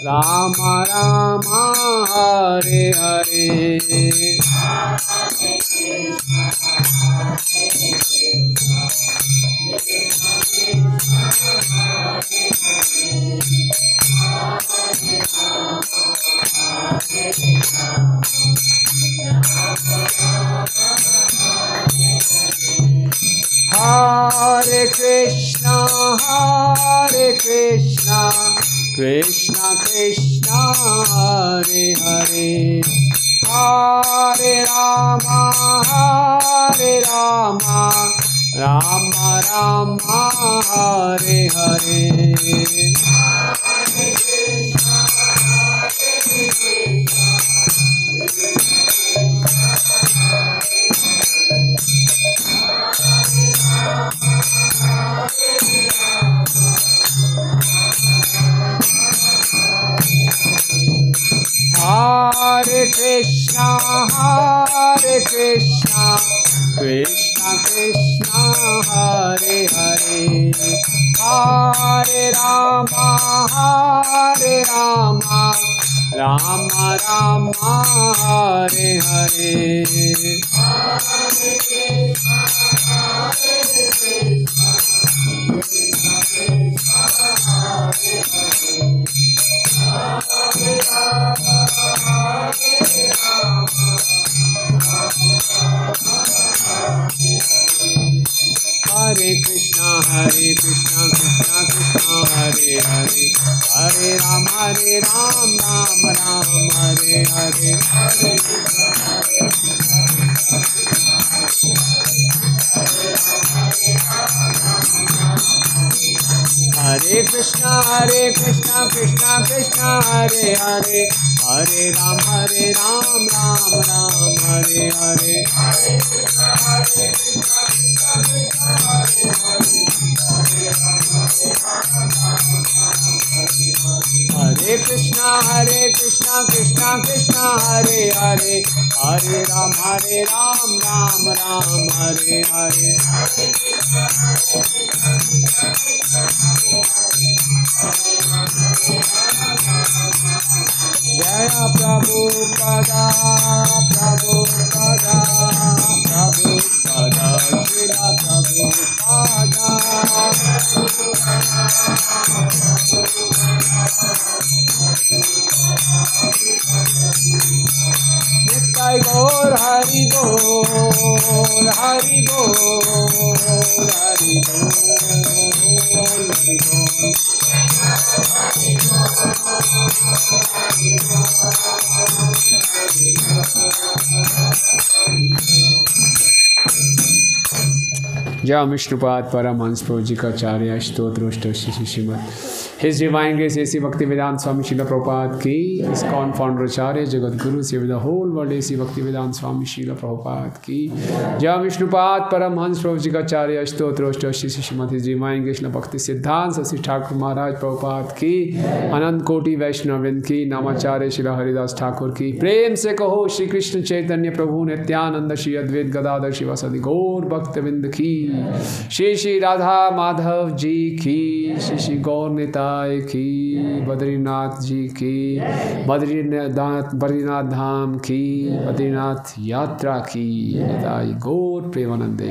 Ram Ram Hare Hare. Hare Krishna, Krishna Krishna, Hare Hare, Hare Rama, Rama Rama, Hare Hare. Hare Krishna, Krishna Krishna, Hare Hare, Hare Rama, Rama Rama, Hare Hare. Hare Krishna, Krishna Krishna, Hare Hare, Hare Ram, Ram Ram, Hare Hare. Hare Krishna, Krishna Krishna, Hare Hare, Hare Ram, Ram Ram, Hare Hare. Hare Krishna, Krishna Krishna, Hare Hare, Hare Ram, Ram Ram, Hare Hare. Jaya Prabhupada, Prabhupada, Prabhupada, Srila Prabhupada. Nitai Gaur Hari Bol, Hari Bol, Hari Bol, Hari Bol. जय विष्णुपाद परमहंस प्रभु जी का आचार्य स्तोत्र Srimad his divine grace A C Bhaktivedanta स्वामी श्रील प्रभुपाद की ISKCON founder आचार्य जगत गुरु से the whole world AC Bhaktivedanta स्वामी श्रील प्रभुपाद की जय विष्णुपाद परमहंस प्रभु जी का आचार्य स्तोत्र Srimad his divine grace भक्ति सिद्धांत शशि ठाकुर महाराज प्रभुपाद की अनंत कोटि वैष्णववृंद की नामाचार्य श्री हरिदास ठाकुर की प्रेम से कहो श्री कृष्ण चैतन्य प्रभु नित्यानंद श्री अद्वैत गदाधर शिवासदि गौर भक्तवृंद की श्री राधा माधव जी की श्री गौर निताय की बद्रीनाथ जी की बद्रीनाथ धाम की बद्रीनाथ यात्रा की निताय गौर प्रेमानंदे.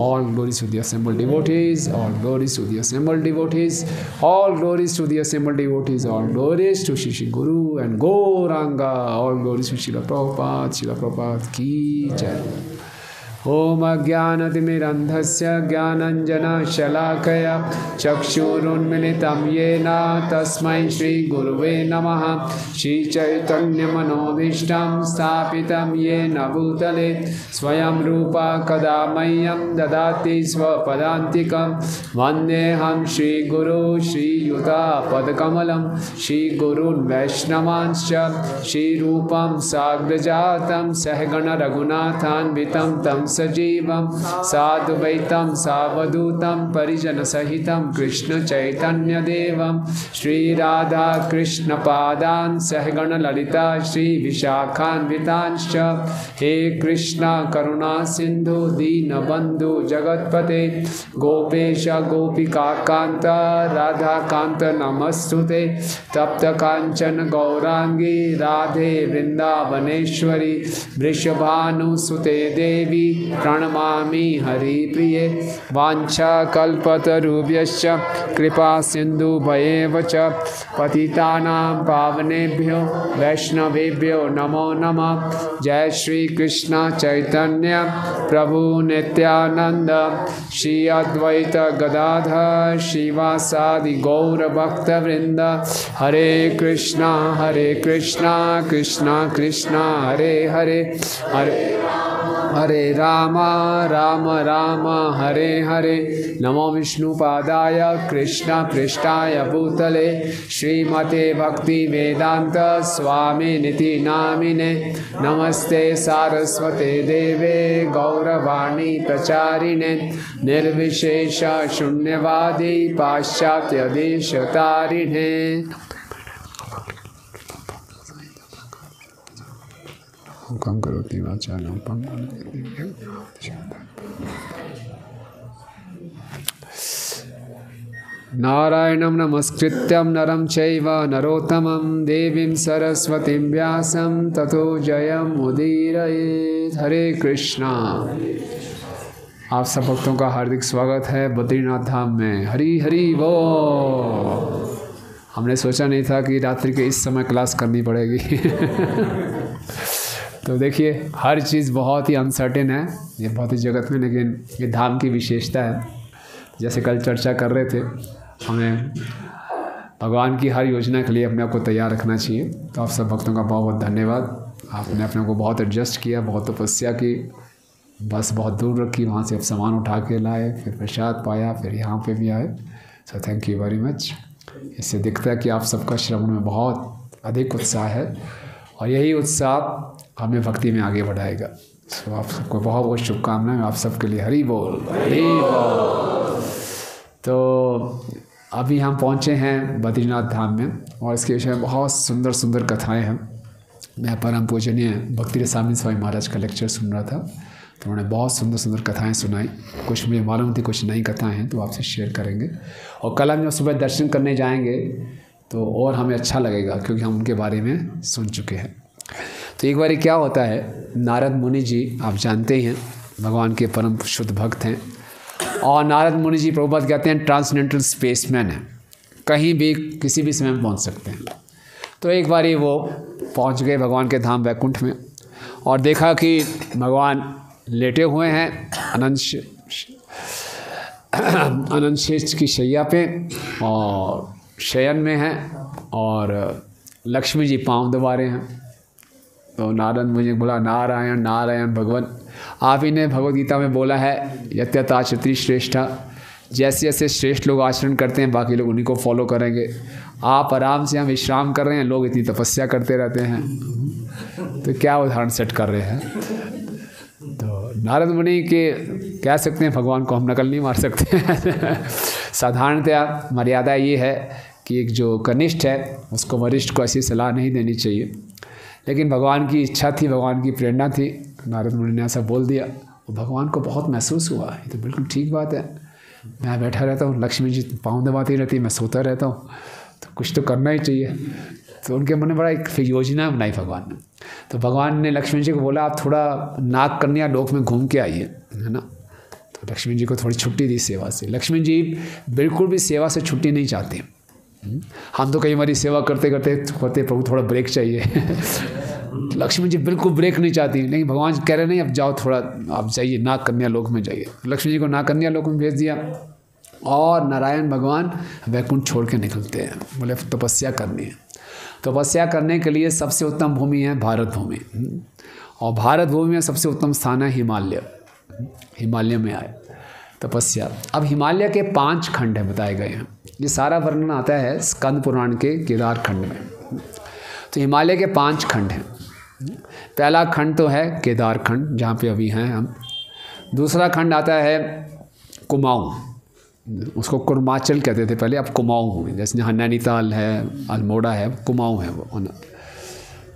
All glories to the assembled devotees, all glories to the assembled devotees, all glories to the assembled devotees, all glories to Shri Guru and Gauranga, all glories to Srila Prabhupada ki jai. Om Ajnanatimirandhasya Jnananjana-shalakaya Chakshurunmilitam Yena Tasmai Shri Guruve Namaha. Shri Chaitanya Manobhishtam Sthapitam Yena Bhutale Swayam Rupa Kadamayam Dadati Swapadantikam Vandeham Shri Guru Shri Yuta Padakamalam Shri Gurun Vaishnavanscha Shri Rupam Sagrajatam Sahagana Raghunathan Vitam Tam सजीवं साद्वैतं सावधूतं परिजनसहितं कृष्णचैतन्यदेवं श्रीराधाकृष्णपादान् सहगणललिता श्रीविशाखान्वितांश्च हे कृष्ण करुणा सिन्धु दीनबन्धु जगत्पते गोपेश गोपिकान्त राधाकान्त नमस्तुते तप्त कांचन गौरांगी राधे वृंदावनेश्वरी वृषभानुसुते देवी प्रणमामि हरिप्रिये वाञ्छाकल्पतरुभ्यश्च कृपा सिन्धुभ्येव च पतितानां पावनेभ्यो वैष्णवेभ्यो नमो नमः। जय श्री कृष्ण चैतन्य प्रभु नित्यानंद श्री अद्वैत गदाधर श्रीवासादि गौर भक्तवृंद हरे कृष्णा कृष्णा कृष्णा हरे हरे हरे राम राम राम हरे हरे। नमो विष्णुपादाय कृष्ण पृष्ठाय भूतले श्रीमते भक्ति वेदांत स्वामी निति नामिने नमस्ते सारस्वते देवे गौरवाणी प्रचारिणे निर्विशेष शून्यवादी पाश्चात्य देशतारिणे। करोति वाचालं नारायणं नमस्कृत्यं नरं चैव नरोत्तमं देवीं सरस्वतीं व्यासं ततो जयमुदीरयेत्। हरे कृष्णा। आप सब भक्तों का हार्दिक स्वागत है बद्रीनाथ धाम में। हरि हरि बोल। हमने सोचा नहीं था कि रात्रि के इस समय क्लास करनी पड़ेगी। तो देखिए हर चीज़ बहुत ही अनसर्टेन है ये भौतिक जगत में, लेकिन ये धाम की विशेषता है। जैसे कल चर्चा कर रहे थे, हमें भगवान की हर योजना के लिए अपने आप को तैयार रखना चाहिए। तो आप सब भक्तों का बहुत बहुत धन्यवाद। आपने अपने को बहुत एडजस्ट किया, बहुत तपस्या की, बस बहुत दूर रखी, वहाँ से अब सामान उठा के लाए, फिर प्रसाद पाया, फिर यहाँ पे भी आए। So thank you very much. इससे दिखता है कि आप सबका श्रवण में बहुत अधिक उत्साह है और यही उत्साह हमें भक्ति में आगे बढ़ाएगा। सो आप सबको बहुत बहुत शुभकामनाएं। आप सबके लिए हरि बोल हरि बोल। तो अभी हम पहुँचे हैं बद्रीनाथ धाम में और इसके विषय में बहुत सुंदर सुंदर कथाएं हैं। मैं परम पूजनीय भक्ति रसामणी स्वामी महाराज का लेक्चर सुन रहा था, तो उन्होंने बहुत सुंदर सुंदर कथाएं सुनाई। कुछ मुझे मालूम थी, कुछ नई कथाएं हैं, तो आपसे शेयर करेंगे। और कल हम जब सुबह दर्शन करने जाएंगे तो और हमें अच्छा लगेगा, क्योंकि हम उनके बारे में सुन चुके हैं। तो एक बार क्या होता है, नारद मुनि जी आप जानते ही हैं भगवान के परम शुद्ध भक्त हैं। और नारद मुनि जी प्रभुपाद कहते हैं ट्रांसेंडेंटल स्पेसमैन हैं, कहीं भी किसी भी समय में पहुंच सकते हैं। तो एक बार वो पहुंच गए भगवान के धाम वैकुंठ में और देखा कि भगवान लेटे हुए हैं अनंत शेष की शैया पे और शयन में हैं, और लक्ष्मी जी पाँव दबा रहे हैं। तो नारद मुझे बोला नारायण नारायण भगवान, आप ही ने भगवद गीता में बोला है यत्यताचति श्रेष्ठा, जैसे जैसे श्रेष्ठ लोग आचरण करते हैं बाकी लोग उन्हीं को फॉलो करेंगे। आप आराम से हम विश्राम कर रहे हैं, लोग इतनी तपस्या करते रहते हैं, तो क्या उदाहरण सेट कर रहे हैं। तो नारद मुनि के कह सकते हैं भगवान को हम नकल नहीं मार सकते हैं। साधारणतया मर्यादा ये है कि एक जो कनिष्ठ है उसको वरिष्ठ को ऐसी सलाह नहीं देनी चाहिए, लेकिन भगवान की इच्छा थी, भगवान की प्रेरणा थी, नारद मुनि ने ऐसा बोल दिया। वो भगवान को बहुत महसूस हुआ, ये तो बिल्कुल ठीक बात है। मैं बैठा रहता हूँ, लक्ष्मी जी पाँव दबाती रहती, मैं सोता रहता हूँ, तो कुछ तो करना ही चाहिए। तो उनके मन में बड़ा एक योजना बनाई भगवान ने। तो भगवान ने लक्ष्मी जी को बोला आप थोड़ा नाग कन्या लोक में घूम के आइए, है ना। तो लक्ष्मी जी को थोड़ी छुट्टी दी सेवा से। लक्ष्मी जी बिल्कुल भी सेवा से छुट्टी नहीं चाहती। हम तो कई बार सेवा करते करते प्रभु थोड़ा ब्रेक चाहिए। लक्ष्मी जी बिल्कुल ब्रेक नहीं चाहती, लेकिन भगवान कह रहे नहीं अब जाओ थोड़ा, आप जाइए नाग कन्या लोक में जाइए। लक्ष्मी जी को नाग कन्या लोक में भेज दिया और नारायण भगवान वैकुंठ छोड़ के निकलते हैं, बोले तपस्या करनी है। तपस्या करने के लिए सबसे उत्तम भूमि है भारत भूमि, और भारत भूमि में सबसे उत्तम स्थान है हिमालय। हिमालय में आए तपस्या। अब हिमालय के 5 खंड हैं बताए गए हैं। ये सारा वर्णन आता है स्कंद पुराण के केदार खंड में। तो हिमालय के 5 खंड हैं। पहला खंड तो है केदार खंड, जहाँ पे अभी हैं हम। दूसरा खंड आता है कुमाऊँ, उसको कुर्माचल कहते थे पहले, अब कुमाऊँ हुए, जैसे यहाँ नैनीताल है, अल्मोड़ा है, कुमाऊँ है वो ना।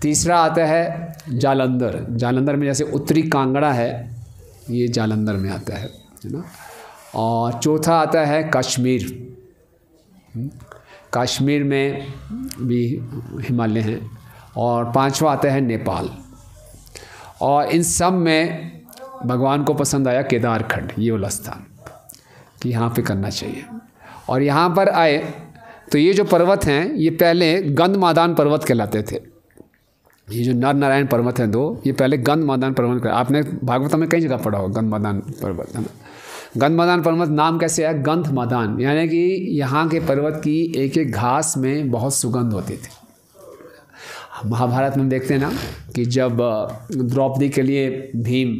तीसरा आता है जालंधर, जालंधर में जैसे उत्तरी कांगड़ा है, ये जालंधर में आता है ना। और चौथा आता है कश्मीर, कश्मीर में भी हिमालय हैं। और पांचवा आता है नेपाल। और इन सब में भगवान को पसंद आया केदारखंड, ये वाला स्थान, कि यहाँ पे करना चाहिए। और यहाँ पर आए तो ये जो पर्वत हैं ये पहले गंधमादान पर्वत कहलाते थे। ये जो नर नारायण पर्वत हैं दो, ये पहले गंधमादान पर्वत, आपने भागवतम में कई जगह पढ़ा होगा गंधमादान पर्वत, है ना। गंधमादान पर्वत नाम कैसे आया? गंधमादान, यानी कि यहाँ के पर्वत की एक एक घास में बहुत सुगंध होती थी। महाभारत में देखते हैं ना कि जब द्रौपदी के लिए भीम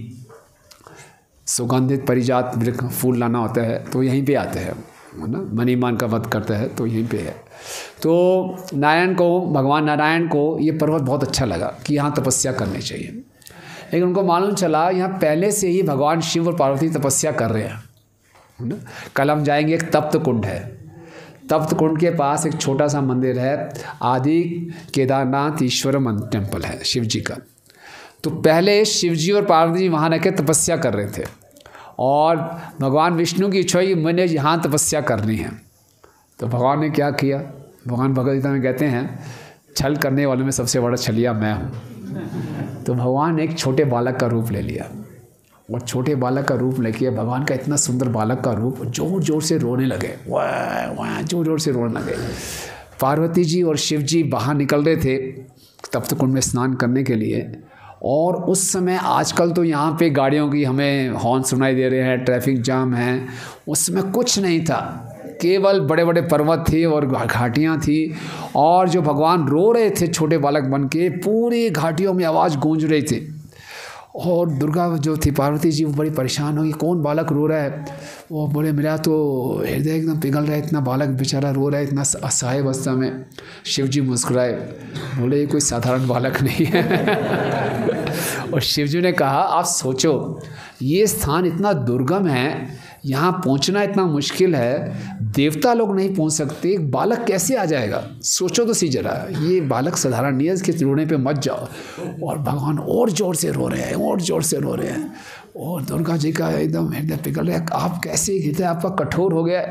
सुगंधित परिजात फूल लाना होता है तो यहीं पे आते हैं, है ना। मणिमान का वध करता है तो यहीं पे है। तो नारायण को, भगवान नारायण को ये पर्वत बहुत अच्छा लगा कि यहाँ तपस्या करनी चाहिए। लेकिन उनको मालूम चला यहाँ पहले से ही भगवान शिव और पार्वती तपस्या कर रहे हैं, है ना। कल हम जाएंगे, एक तप्त कुंड है, तप्त कुंड के पास एक छोटा सा मंदिर है, आदि केदारनाथ ईश्वर टेम्पल है शिव जी का। तो पहले शिव जी और पार्वती जी वहाँ रहकर तपस्या कर रहे थे और भगवान विष्णु की इच्छा हुई मैंने यहाँ तपस्या करनी है। तो भगवान ने क्या किया? भगवान भगवद गीता में कहते हैं छल करने वालों में सबसे बड़ा छलिया मैं हूँ। तो भगवान ने एक छोटे बालक का रूप ले लिया और छोटे बालक का रूप लेके भगवान का इतना सुंदर बालक का रूप जोर जोर से रोने लगे, वाह वाह जोर जोर से रोने लगे। पार्वती जी और शिव जी बाहर निकल रहे थे तप्त कुंड में स्नान करने के लिए। और उस समय, आजकल तो यहाँ पे गाड़ियों की हमें हॉर्न सुनाई दे रहे हैं, ट्रैफिक जाम है, उस समय कुछ नहीं था, केवल बड़े बड़े पर्वत थे और घाटियाँ थी। और जो भगवान रो रहे थे छोटे बालक बन के, पूरी घाटियों में आवाज़ गूंज रही थी। और दुर्गा जो थी पार्वती जी वो बड़ी परेशान हुई, कौन बालक रो रहा है? वो बोले मेरा तो हृदय एकदम पिघल रहा है, इतना बालक बेचारा रो रहा है इतना असहाय अवस्था में। शिव जी मुस्कुराए, बोले ये कोई साधारण बालक नहीं है। और शिव जी ने कहा आप सोचो ये स्थान इतना दुर्गम है, यहाँ पहुँचना इतना मुश्किल है, देवता लोग नहीं पहुँच सकते, एक बालक कैसे आ जाएगा? सोचो तो सी जरा, ये बालक साधारण नहीं है, इसके रोने पे मत जाओ। और भगवान और ज़ोर से रो रहे हैं, और ज़ोर से रो रहे हैं। और दुर्गा जी का एकदम हृदय पिघल रहा है, आप कैसे हृदय आपका कठोर हो गया?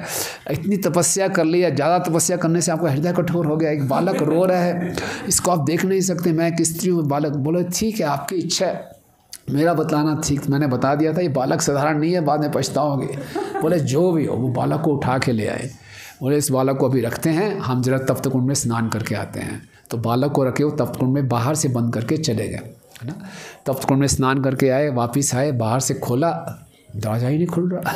इतनी तपस्या कर ली है, ज़्यादा तपस्या करने से आपका हृदय कठोर हो गया, एक बालक रो रहा है, इसको आप देख नहीं सकते, मैं एक स्त्री हूँ। बालक बोले ठीक है आपकी इच्छा है, मेरा बतलाना ठीक, मैंने बता दिया था ये बालक साधारण नहीं है, बाद में पछताओगे। बोले जो भी हो, वो बालक को उठा के ले आए। बोले इस बालक को अभी रखते हैं, हम जरा तप्त कुंड में स्नान करके आते हैं। तो बालक को रखे वो तप्त कुंड में बाहर से बंद करके चले गए, है ना। तप्त कुंड में स्नान करके आए, वापिस आए, बाहर से खोला, दरवाज़ा ही नहीं खुल रहा।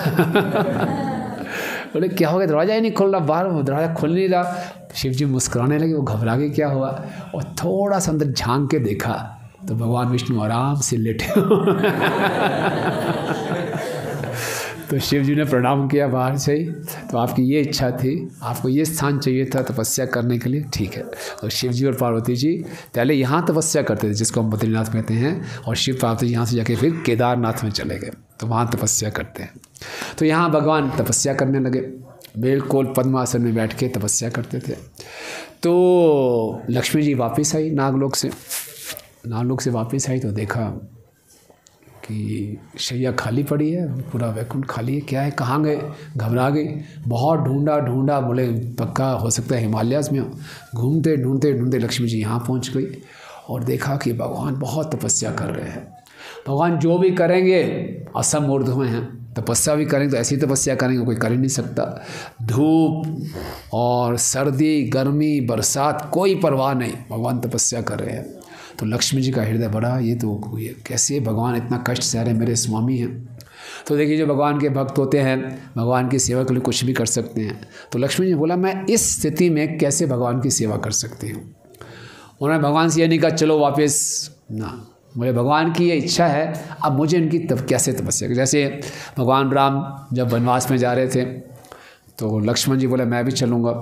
बोले क्या हो गया? दरवाज़ा ही नहीं खुल रहा, बाहर दरवाज़ा खुल नहीं रहा। शिव जी मुस्कुराने लगे, वो घबरा के क्या हुआ? और थोड़ा सा अंदर झांक के देखा तो भगवान विष्णु आराम से लेटे। तो शिव जी ने प्रणाम किया बाहर से ही, तो आपकी ये इच्छा थी, आपको ये स्थान चाहिए था तपस्या करने के लिए, ठीक है। और शिव जी और पार्वती जी पहले यहाँ तपस्या करते थे जिसको हम बद्रीनाथ कहते हैं, और शिव पार्वती जी यहाँ से जाके फिर केदारनाथ में चले गए, तो वहाँ तपस्या करते हैं। तो यहाँ भगवान तपस्या करने लगे, बिल्कुल पद्मासन में बैठ के तपस्या करते थे। तो लक्ष्मी जी वापस आई नागलोक से, नागलोक से वापस आई तो देखा कि शैया खाली पड़ी है, पूरा वैकुंठ खाली है, क्या है, कहाँ गए? घबरा गई, बहुत ढूंढा, बोले पक्का हो सकता है हिमालयाज़ में हो। घूमते ढूंढते ढूंढते लक्ष्मी जी यहाँ पहुँच गई और देखा कि भगवान बहुत तपस्या कर रहे हैं। भगवान जो भी करेंगे असम ऊर्ध्व में हैं, तपस्या भी करेंगे तो ऐसी तपस्या करेंगे कोई कर ही नहीं सकता। धूप और सर्दी, गर्मी, बरसात, कोई परवाह नहीं, भगवान तपस्या कर रहे हैं। तो लक्ष्मी जी का हृदय बड़ा, ये तो ये कैसे भगवान इतना कष्ट सह रहे, मेरे स्वामी हैं। तो देखिए जो भगवान के भक्त होते हैं भगवान की सेवा के लिए कुछ भी कर सकते हैं। तो लक्ष्मी जी बोला मैं इस स्थिति में कैसे भगवान की सेवा कर सकती हूँ? उन्होंने भगवान से ये नहीं कहा चलो वापस ना, मुझे भगवान की ये इच्छा है, अब मुझे इनकी कैसे तपस्या। जैसे भगवान राम जब वनवास में जा रहे थे तो लक्ष्मण जी बोले मैं भी चलूँगा।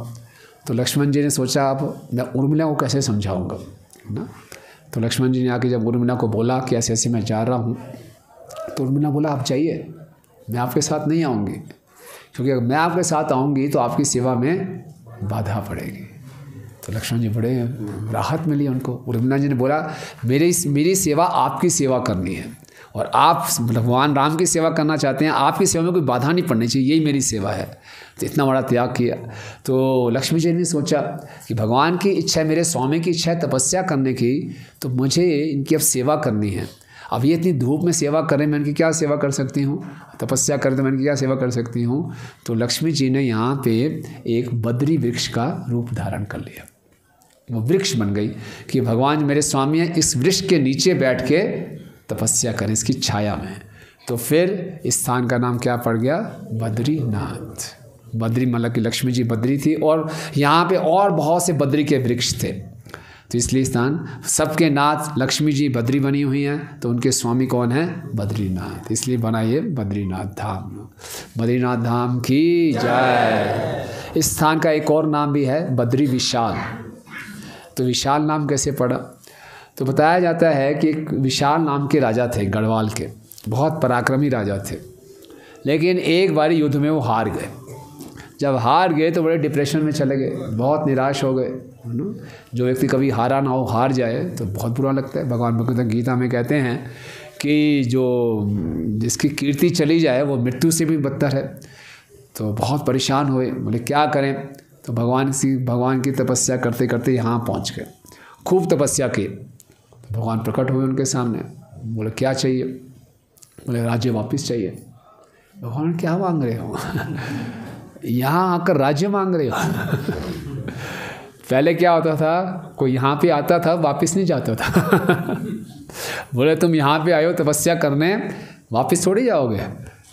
तो लक्ष्मण जी ने सोचा अब मैं उर्मिला को कैसे समझाऊँगा ना। तो लक्ष्मण जी ने आके जब उर्मिला को बोला कि ऐसे ऐसे मैं जा रहा हूँ, तो उर्मिला बोला आप जाइए, मैं आपके साथ नहीं आऊँगी, क्योंकि अगर मैं आपके साथ आऊँगी तो आपकी सेवा में बाधा पड़ेगी। तो लक्ष्मण जी बड़े राहत मिली उनको। रघुनाथ जी ने बोला मेरी सेवा आपकी सेवा करनी है, और आप भगवान राम की सेवा करना चाहते हैं, आपकी सेवा में कोई बाधा नहीं पड़नी चाहिए, यही मेरी सेवा है। तो इतना बड़ा त्याग किया। तो लक्ष्मी जी ने सोचा कि भगवान की इच्छा है, मेरे स्वामी की इच्छा है तपस्या करने की, तो मुझे इनकी अब सेवा करनी है। अब ये इतनी धूप में सेवा करें, मैं इनकी क्या सेवा कर सकती हूँ? तपस्या करें तो मैं इनकी क्या सेवा कर सकती हूँ? तो लक्ष्मी जी ने यहाँ पे एक बद्री वृक्ष का रूप धारण कर लिया। वो वृक्ष बन गई कि भगवान मेरे स्वामी हैं, इस वृक्ष के नीचे बैठ के तपस्या करें, इसकी छाया में। तो फिर इस स्थान का नाम क्या पड़ गया? बद्रीनाथ। बद्री मतलब कि लक्ष्मी जी बद्री थी, और यहाँ पे और बहुत से बद्री के वृक्ष थे, तो इसलिए स्थान सबके नाथ लक्ष्मी जी बद्री बनी हुई हैं, तो उनके स्वामी कौन है? बद्रीनाथ, इसलिए बना ये बद्रीनाथ धाम। बद्रीनाथ धाम की जय। इस स्थान का एक और नाम भी है बद्री विशाल। तो विशाल नाम कैसे पड़ा? तो बताया जाता है कि एक विशाल नाम के राजा थे, गढ़वाल के, बहुत पराक्रमी राजा थे, लेकिन एक बारी युद्ध में वो हार गए। जब हार गए तो बड़े डिप्रेशन में चले गए, बहुत निराश हो गए। जो व्यक्ति कभी हारा ना हो, हार जाए तो बहुत बुरा लगता है। भगवान भगवत गीता में कहते हैं कि जिसकी कीर्ति चली जाए वो मृत्यु से भी बदतर है। तो बहुत परेशान हुए, बोले क्या करें? तो भगवान की तपस्या करते करते यहाँ पहुँच गए, खूब तपस्या की। तो भगवान प्रकट हुए उनके सामने, बोले क्या चाहिए? बोले राज्य वापस चाहिए। भगवान क्या मांग रहे हो? यहाँ आकर राज्य मांग रहे हो? पहले क्या होता था, कोई यहाँ पे आता था वापस नहीं जाता था। बोले तुम यहाँ पे आए हो तपस्या करने, वापस थोड़ी जाओगे।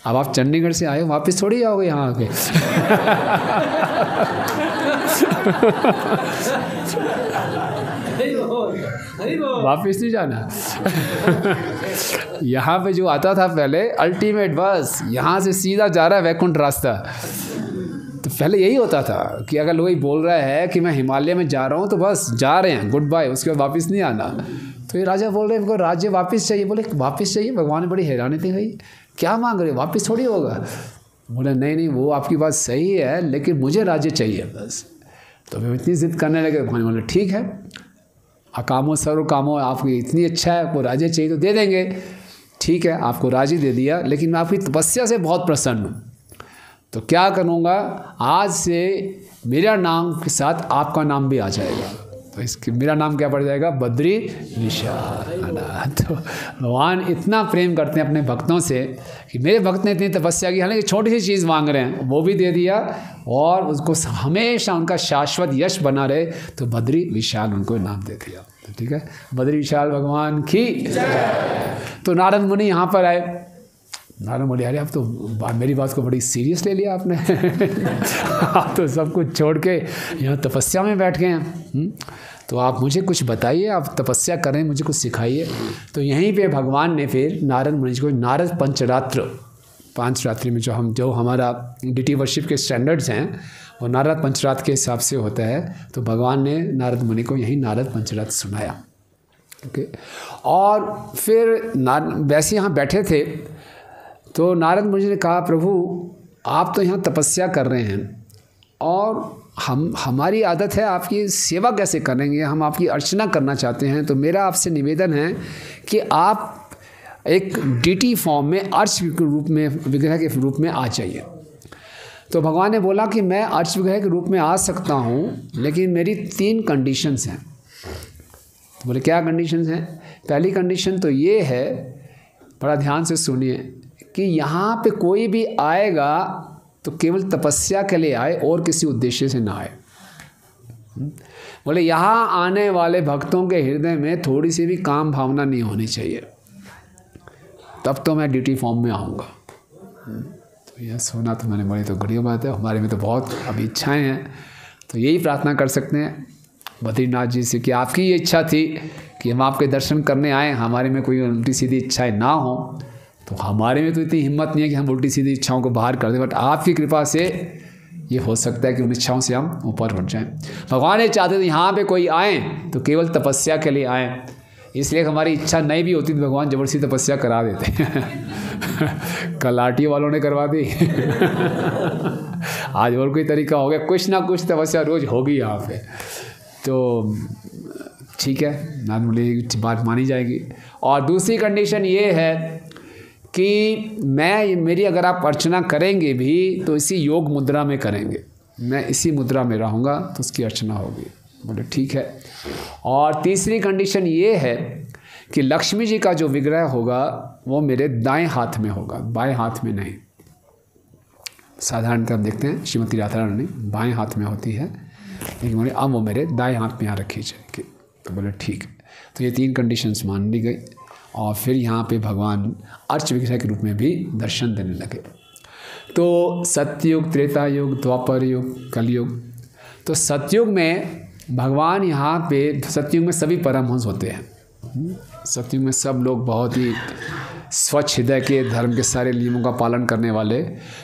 अब आप चंडीगढ़ से आए हो, वापस थोड़ी जाओगे यहाँ आके। वापस नहीं जाना। यहाँ पे जो आता था पहले अल्टीमेट, बस यहाँ से सीधा जा रहा है वैकुंठ रास्ता। तो पहले यही होता था कि अगर कोई बोल रहा है कि मैं हिमालय में जा रहा हूँ तो बस जा रहे हैं, गुड बाय, उसके बाद वापस नहीं आना। तो ये राजा बोल रहे हैं इनको राज्य वापस चाहिए। बोले वापस चाहिए? भगवान ने बड़ी हैरानी थी, भाई क्या मांग रहे हो, वापस थोड़ी होगा। बोले नहीं वो आपकी बात सही है, लेकिन मुझे राज्य चाहिए बस। तो वे इतनी जिद करने लगे। भगवान बोले ठीक है, अकामो सर्व कामो, आपकी इतनी अच्छा है, आपको राज्य चाहिए तो दे देंगे। ठीक है, आपको राज्य दे दिया, लेकिन मैं आपकी तपस्या से बहुत प्रसन्न हूँ। तो क्या करूँगा, आज से मेरा नाम के साथ आपका नाम भी आ जाएगा। तो इसके मेरा नाम क्या पड़ जाएगा? बद्री विशाल। तो भगवान इतना प्रेम करते हैं अपने भक्तों से कि मेरे भक्त ने इतनी तपस्या की, हालांकि छोटी सी चीज़ मांग रहे हैं वो भी दे दिया, और उसको हमेशा उनका शाश्वत यश बना रहे, तो बद्री विशाल उनको नाम दे दिया। तो ठीक है, बद्री विशाल भगवान की। तो नारद मुनि यहाँ पर आए। नारद बोले अरे आप तो मेरी बात को बड़ी सीरियस ले लिया आपने। आप तो सब कुछ छोड़ के यहाँ तपस्या में बैठ गए हैं। तो आप मुझे कुछ बताइए, आप तपस्या करें, मुझे कुछ सिखाइए। तो यहीं पे भगवान ने फिर नारद मुनि को नारद पंचरात्र, 5 रात्रि में जो हमारा डिटी वर्शिप के स्टैंडर्ड्स हैं वो नारद पंचरात्र के हिसाब से होता है। तो भगवान ने नारद मुनि को यही नारद पंचरात्र सुनाया। ओके, और फिर वैसे यहाँ बैठे थे तो नारद मुनि ने कहा प्रभु आप तो यहाँ तपस्या कर रहे हैं, और हमारी आदत है आपकी सेवा कैसे करेंगे, हम आपकी अर्चना करना चाहते हैं। तो मेरा आपसे निवेदन है कि आप एक डीटी फॉर्म में अर्च के रूप में, विग्रह के रूप में आ जाइए। तो भगवान ने बोला कि मैं अर्च विग्रह के रूप में आ सकता हूँ, लेकिन मेरी 3 कंडीशंस हैं। तो बोले क्या कंडीशंस हैं? पहली कंडीशन तो ये है, बड़ा ध्यान से सुनिए, कि यहाँ पे कोई भी आएगा तो केवल तपस्या के लिए आए और किसी उद्देश्य से ना आए। बोले यहाँ आने वाले भक्तों के हृदय में थोड़ी सी भी काम भावना नहीं होनी चाहिए, तब तो मैं ड्यूटी फॉर्म में आऊँगा। तो यह सुना तो मैंने, बड़ी तो गड़ियों बात है, हमारे में तो बहुत अभी इच्छाएँ हैं। तो यही प्रार्थना कर सकते हैं बद्रीनाथ जी से कि आपकी ये इच्छा थी कि हम आपके दर्शन करने आए, हमारे में कोई उल्टी सीधी इच्छाएँ ना हो। तो हमारे में तो इतनी हिम्मत नहीं है कि हम उल्टी सीधी इच्छाओं को बाहर कर दें, बट आपकी कृपा से ये हो सकता है कि उन इच्छाओं से हम ऊपर उठ जाएं। भगवान ये चाहते थे यहाँ पे कोई आए तो केवल तपस्या के लिए आए, इसलिए हमारी इच्छा नहीं भी होती तो भगवान जबरदस्ती तपस्या करा देते हैं। कल आरटीओ वालों ने करवा दी। आज और कोई तरीका हो गया, कुछ ना कुछ तपस्या रोज होगी यहाँ पे। तो ठीक है, नारद बात मानी जाएगी। और दूसरी कंडीशन ये है कि मेरी अगर आप अर्चना करेंगे भी तो इसी योग मुद्रा में करेंगे, मैं इसी मुद्रा में रहूँगा तो उसकी अर्चना होगी। बोले ठीक है। और तीसरी कंडीशन ये है कि लक्ष्मी जी का जो विग्रह होगा वो मेरे दाएं हाथ में होगा, बाएं हाथ में नहीं। साधारणतः हम देखते हैं श्रीमती राधा रानी बाएं हाथ में होती है, लेकिन बोले अब वो मेरे दाएं हाथ में यहाँ रखी जाएगी। तो बोले ठीक है। तो ये 3 कंडीशंस मान ली गई और फिर यहाँ पे भगवान अर्च विग्रह के रूप में भी दर्शन देने लगे। तो सतयुग, त्रेता युग, द्वापर युग, कलयुग। तो सतयुग में भगवान यहाँ पे, सतयुग में सभी परमहंस होते हैं। सतयुग में सब लोग बहुत ही स्वच्छ हृदय के, धर्म के सारे नियमों का पालन करने वाले।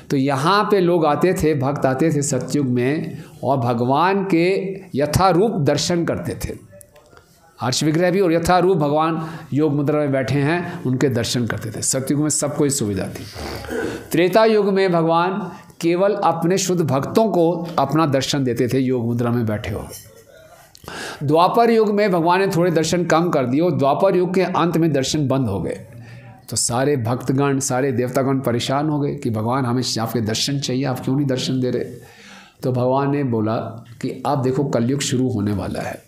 तो यहाँ पे लोग आते थे, भक्त आते थे सतयुग में और भगवान के यथारूप दर्शन करते थे। अर्च विग्रह भी और यथारूप भगवान योग मुद्रा में बैठे हैं उनके दर्शन करते थे। सतयुग में सब कोई सुविधा थी। त्रेता युग में भगवान केवल अपने शुद्ध भक्तों को अपना दर्शन देते थे योग मुद्रा में बैठे हो। द्वापर युग में भगवान ने थोड़े दर्शन कम कर दिए और द्वापर युग के अंत में दर्शन बंद हो गए। तो सारे भक्तगण, सारे देवतागण परेशान हो गए कि भगवान हमें आपके दर्शन चाहिए, आप क्यों नहीं दर्शन दे रहे। तो भगवान ने बोला कि अब देखो कलयुग शुरू होने वाला है,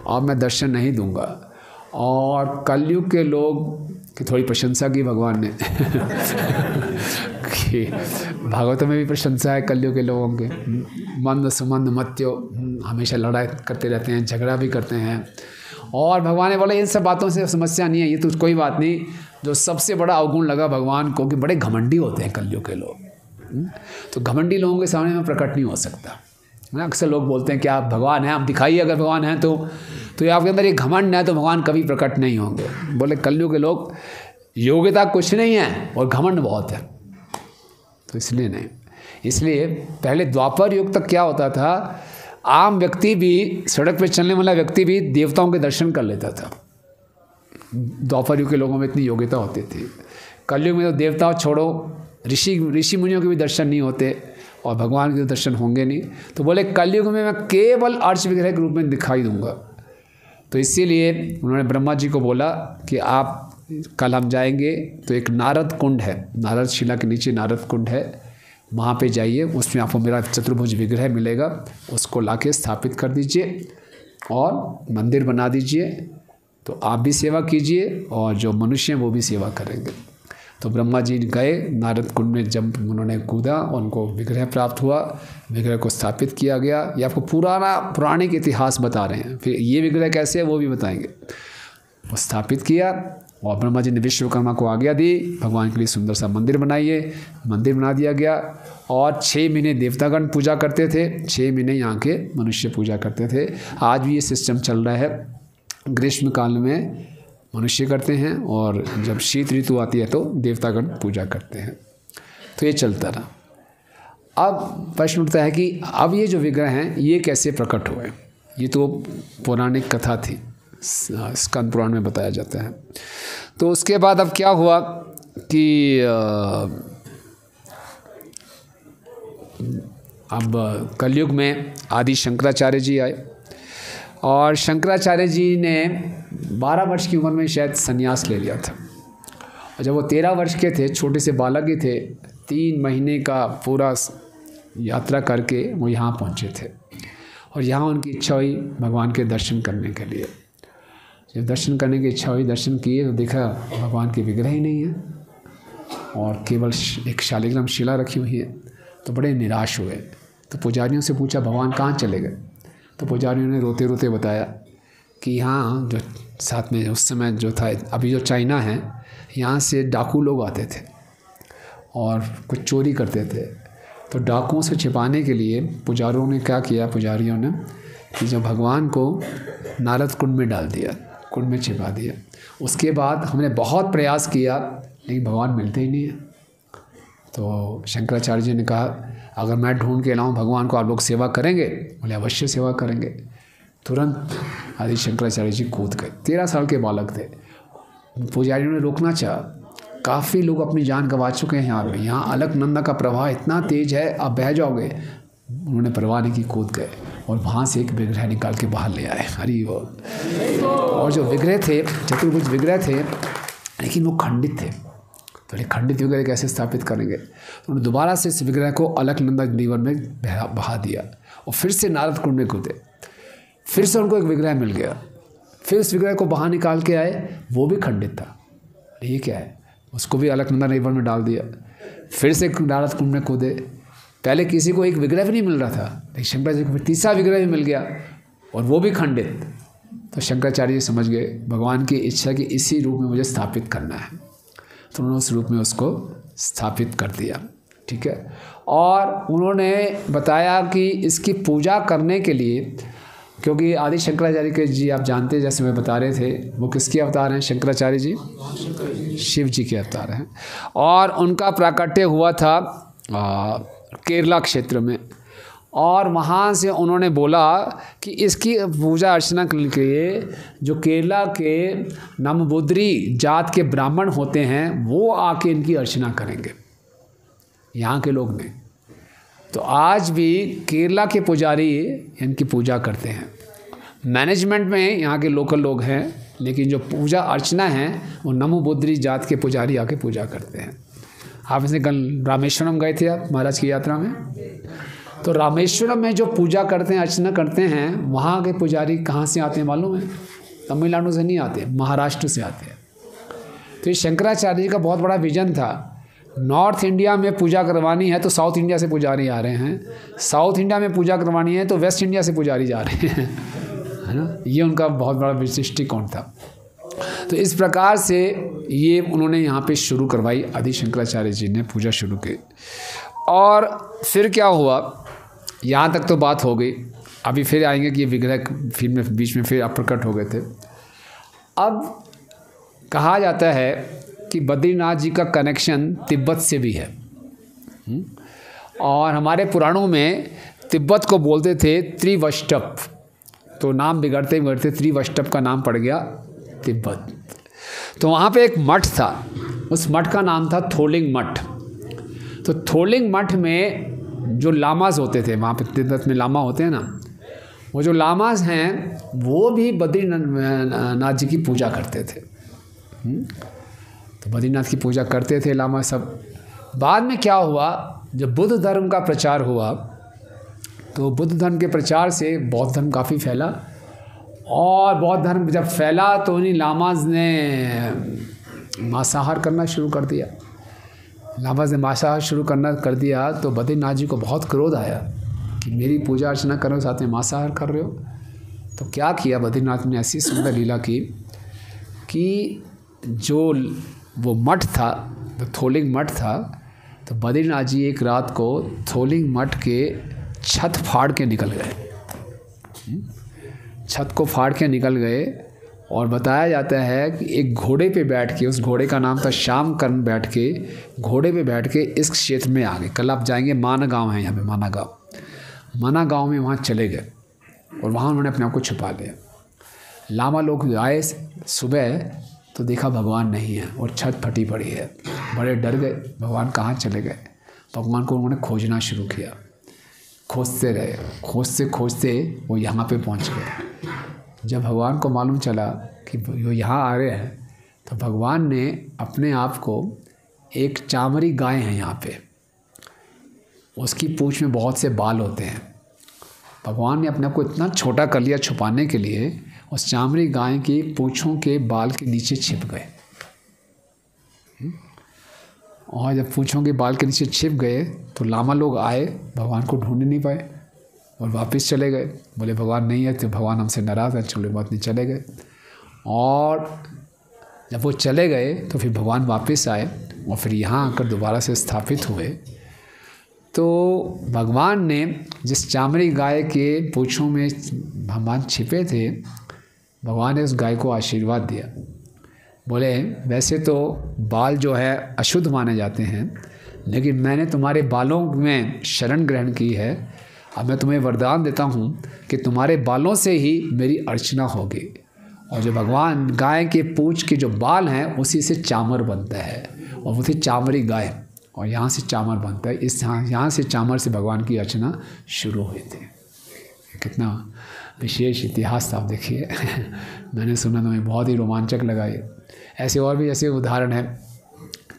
अब मैं दर्शन नहीं दूंगा। और कलयुग के लोग की थोड़ी प्रशंसा की भगवान ने कि भागवतों में भी प्रशंसा है कलयुग के लोगों के, मंद सुमंद मत्यो, हमेशा लड़ाई करते रहते हैं, झगड़ा भी करते हैं। और भगवान ने बोला इन सब बातों से समस्या नहीं है, ये तो कोई बात नहीं। जो सबसे बड़ा अवगुण लगा भगवान को कि बड़े घमंडी होते हैं कलयुग के लोग। तो घमंडी लोगों के सामने में प्रकट नहीं हो सकता। अक्सर लोग बोलते हैं कि आप भगवान हैं, आप दिखाइए अगर भगवान हैं तो ये आपके अंदर ये घमंड है तो भगवान कभी प्रकट नहीं होंगे। बोले कलयुग के लोग योग्यता कुछ नहीं है और घमंड बहुत है, तो इसलिए नहीं। इसलिए पहले द्वापर युग तक क्या होता था, आम व्यक्ति भी, सड़क पे चलने वाला व्यक्ति भी देवताओं के दर्शन कर लेता था। द्वापर युग के लोगों में इतनी योग्यता होती थी। कलयुग में तो देवताओं छोड़ो, ऋषि मुनियों के भी दर्शन नहीं होते और भगवान के दर्शन होंगे नहीं। तो बोले कलयुग में मैं केवल अर्च विग्रह के रूप में दिखाई दूंगा। तो इसीलिए उन्होंने ब्रह्मा जी को बोला कि आप कल हम जाएंगे तो एक नारद कुंड है, नारद शिला के नीचे नारद कुंड है, वहाँ पे जाइए, उसमें आपको मेरा चतुर्भुज विग्रह मिलेगा, उसको लाके स्थापित कर दीजिए और मंदिर बना दीजिए। तो आप भी सेवा कीजिए और जो मनुष्य हैं वो भी सेवा करेंगे। तो ब्रह्मा जी गए नारद कुंड में, जब उन्होंने कूदा उनको विग्रह प्राप्त हुआ, विग्रह को स्थापित किया गया। ये आपको पुराणिक इतिहास बता रहे हैं, फिर ये विग्रह कैसे है वो भी बताएंगे। वो स्थापित किया और ब्रह्मा जी ने विश्वकर्मा को आज्ञा दी, भगवान के लिए सुंदर सा मंदिर बनाइए। मंदिर बना दिया गया और 6 महीने देवतागण पूजा करते थे, 6 महीने यहाँ के मनुष्य पूजा करते थे। आज भी ये सिस्टम चल रहा है। ग्रीष्म काल में मनुष्य करते हैं और जब शीत ऋतु आती है तो देवतागण पूजा करते हैं। तो ये चलता रहा। अब प्रश्न उठता है कि अब ये जो विग्रह हैं ये कैसे प्रकट हुए। ये तो पौराणिक कथा थी, स्कंद पुराण में बताया जाता है। तो उसके बाद अब क्या हुआ कि अब कलयुग में आदि शंकराचार्य जी आए और शंकराचार्य जी ने 12 वर्ष की उम्र में शायद संन्यास ले लिया था। और जब वो 13 वर्ष के थे, छोटे से बालक ही थे, 3 महीने का पूरा यात्रा करके वो यहाँ पहुँचे थे। और यहाँ उनकी इच्छा हुई भगवान के दर्शन करने के लिए। जब दर्शन करने की इच्छा हुई, दर्शन किए तो देखा भगवान के विग्रह ही नहीं है और केवल एक शालिग्राम शिला रखी हुई है। तो बड़े निराश हुए। तो पुजारियों से पूछा भगवान कहाँ चले गए। तो पुजारियों ने रोते रोते बताया कि यहाँ जो साथ में उस समय जो था, अभी जो चाइना है, यहाँ से डाकू लोग आते थे और कुछ चोरी करते थे। तो डाकुओं से छिपाने के लिए पुजारियों ने क्या किया, पुजारियों ने कि जब भगवान को नारद कुंड में डाल दिया, कुंड में छिपा दिया। उसके बाद हमने बहुत प्रयास किया लेकिन भगवान मिलते ही नहीं है। तो शंकराचार्य जी ने कहा अगर मैं ढूंढ के लाऊं भगवान को, आप लोग सेवा करेंगे? बोले अवश्य सेवा करेंगे। तुरंत आदि शंकराचार्य जी कूद गए। 13 साल के बालक थे। पुजारियों ने रोकना चाहा, काफ़ी लोग अपनी जान गंवा चुके हैं यहाँ पे। यहाँ अलकनंदा का प्रवाह इतना तेज है, आप बह जाओगे। उन्होंने परवाह नहीं की, कूद गए और वहाँ से एक विग्रह निकाल के बाहर ले आए। हरि बोल। और जो विग्रह थे, चतुर्भुज विग्रह थे, लेकिन वो खंडित थे। तो ये खंडित विग्रह कैसे स्थापित करेंगे? उन्होंने दोबारा से इस विग्रह को अलकनंदा रिवर में बहा दिया और फिर से नारद कुंड में कूदे। फिर से उनको एक विग्रह मिल गया। फिर इस विग्रह को बाहर निकाल के आए, वो भी खंडित था। ये क्या है? उसको भी अलकनंदा रिवर में डाल दिया। फिर से नारद कुंड में कूदे। पहले किसी को एक विग्रह भी नहीं मिल रहा था, लेकिन शंकराचार्य को तीसरा विग्रह भी मिल गया और वो भी खंडित। तो शंकराचार्य जी समझ गए भगवान की इच्छा कि इसी रूप में मुझे स्थापित करना है। तो उन्होंने उस रूप में उसको स्थापित कर दिया। ठीक है। और उन्होंने बताया कि इसकी पूजा करने के लिए, क्योंकि आदि शंकराचार्य के जी आप जानते हैं, जैसे मैं बता रहे थे, वो किसके अवतार हैं? शंकराचार्य जी शिव जी के अवतार हैं। और उनका प्राकट्य हुआ था केरला क्षेत्र में। और वहाँ से उन्होंने बोला कि इसकी पूजा अर्चना के लिए जो केरला के नमबुद्री जात के ब्राह्मण होते हैं वो आके इनकी अर्चना करेंगे, यहाँ के लोग नहीं। तो आज भी केरला के पुजारी इनकी पूजा करते हैं। मैनेजमेंट में यहाँ के लोकल लोग हैं, लेकिन जो पूजा अर्चना है वो नमबुद्री जात के पुजारी आके पूजा करते हैं। आप इसने कल रामेश्वरम गए थे आप महाराज की यात्रा में, तो रामेश्वरम में जो पूजा करते हैं, अर्चना करते हैं, वहाँ के पुजारी कहाँ से आते हैं मालूम है? तमिलनाडु से नहीं आते, महाराष्ट्र से आते हैं। तो ये शंकराचार्य जी का बहुत बड़ा विजन था। नॉर्थ इंडिया में पूजा करवानी है तो साउथ इंडिया से पुजारी आ रहे हैं, साउथ इंडिया में पूजा करवानी है तो वेस्ट इंडिया से पुजारी जा रहे हैं, है ना। ये उनका बहुत बड़ा दृष्टिकोण था। तो इस प्रकार से ये उन्होंने यहाँ पे शुरू करवाई, आदि शंकराचार्य जी ने पूजा शुरू की। और फिर क्या हुआ, यहाँ तक तो बात हो गई। अभी फिर आएंगे कि ये विग्रह फिर में बीच में फिर अप्रकट हो गए थे। अब कहा जाता है कि बद्रीनाथ जी का कनेक्शन तिब्बत से भी है। और हमारे पुराणों में तिब्बत को बोलते थे त्रिवष्टप, तो नाम बिगड़ते बिगड़ते त्रिवष्टप का नाम पड़ गया तिब्बत। तो वहाँ पे एक मठ था, उस मठ का नाम था थोलिंग मठ। तो थोलिंग मठ में जो लामाज होते थे, वहाँ पे तिब्बत में लामा होते हैं ना, वो जो लामाज हैं वो भी बद्रीनाथ जी की पूजा करते थे। तो बद्रीनाथ की पूजा करते थे लामा सब। बाद में क्या हुआ, जब बुद्ध धर्म का प्रचार हुआ तो बुद्ध धर्म के प्रचार से बौद्ध धर्म काफ़ी फैला। और बौद्ध धर्म जब फैला तो उन्हीं लामाज ने मांसाहार करना शुरू कर दिया। लामाज ने मांसाहार शुरू करना कर दिया तो बद्रीनाथ जी को बहुत क्रोध आया कि मेरी पूजा अर्चना कर रहे हो, साथ में मांसाहार कर रहे हो। तो क्या किया बद्रीनाथ ने, ऐसी सुंदर लीला की कि जो वो मठ था, तो थोलिंग मठ था, तो बद्रीनाथ जी एक रात को थोलिंग मठ के छत फाड़ के निकल गए। छत को फाड़ के निकल गए। और बताया जाता है कि एक घोड़े पे बैठ के, उस घोड़े का नाम था श्यामकर्ण, बैठ के घोड़े पे बैठ के इस क्षेत्र में आ गए। कल आप जाएंगे, माना गाँव है यहाँ पे, माना गाँव में वहाँ चले गए और वहाँ उन्होंने अपने आप को छुपा लिया। लामा लोग आए सुबह तो देखा भगवान नहीं है और छत फटी पड़ी है। बड़े डर गए, भगवान कहाँ चले गए। भगवान को उन्होंने खोजना शुरू किया, खोजते रहे, खोजते खोजते वो यहाँ पे पहुँच गए। जब भगवान को मालूम चला कि वो यहाँ आ रहे हैं तो भगवान ने अपने आप को, एक चामरी गाय है यहाँ पे, उसकी पूँछ में बहुत से बाल होते हैं, भगवान ने अपने आप को इतना छोटा कर लिया छुपाने के लिए, उस चामरी गाय की पूँछों के बाल के नीचे छिप गए। और जब पूँछों के बाल के नीचे छिप गए तो लामा लोग आए, भगवान को ढूंढ नहीं पाए और वापस चले गए। बोले भगवान नहीं है, तो भगवान हमसे नाराज़ है, चलो बात नहीं, चले गए। और जब वो चले गए तो फिर भगवान वापस आए और फिर यहाँ आकर दोबारा से स्थापित हुए। तो भगवान ने जिस चामड़ी गाय के पूँछों में भगवान छिपे थे, भगवान ने उस गाय को आशीर्वाद दिया। बोले वैसे तो बाल जो है अशुद्ध माने जाते हैं, लेकिन मैंने तुम्हारे बालों में शरण ग्रहण की है। अब मैं तुम्हें वरदान देता हूँ कि तुम्हारे बालों से ही मेरी अर्चना होगी। और जो भगवान गाय के पूँछ के जो बाल हैं उसी से चामर बनता है और वो थी चामरी गाय, और यहाँ से चामर बनता है, इस यहाँ से चामर से भगवान की अर्चना शुरू हुई थी। कितना विशेष इतिहास था आप देखिए। मैंने सुना तो मैं बहुत ही रोमांचक लगा ये। ऐसे और भी ऐसे उदाहरण हैं